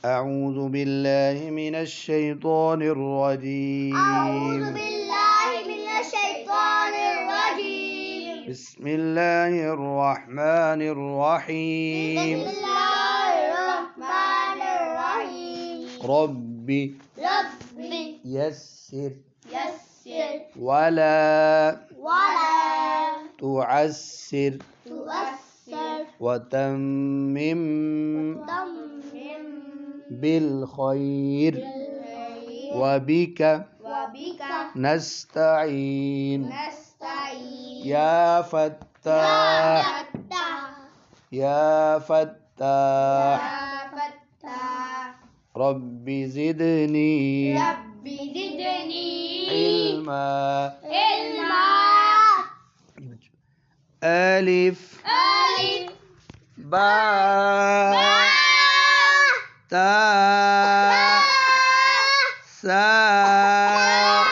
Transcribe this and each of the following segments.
أعوذ بالله من الشيطان الرجيم. أعوذ بالله من الشيطان الرجيم. بسم الله الرحمن الرحيم. بسم الله الرحمن الرحيم. ربي يسر ولا تعسر وتمم بالخير وبك نستعين يا فتاح يا فتاح رب زدني علما ألف باء تاء ثاء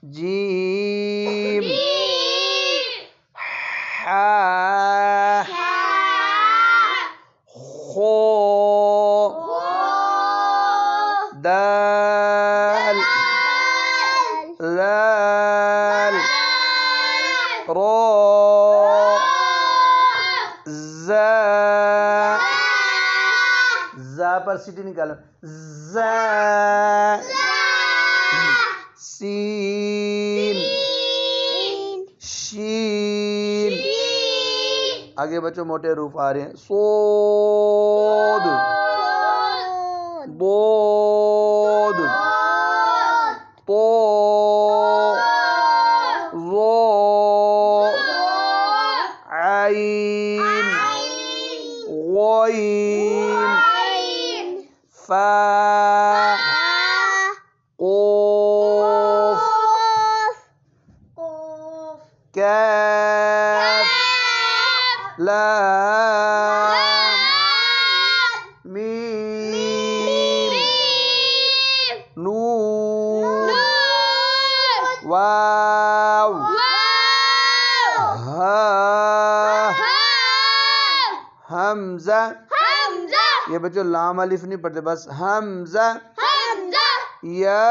جيم حاء خاء دال لال را زا پر سیٹی نکالو زا سین شین آگے بچوں موٹے حروف آ رہے ہیں صاد بود طا ظا عین غین فا قاف كاف لام ميم نون واو ها حمزہ یہ بچوں لام الف نہیں پڑھتے بس حمزہ یا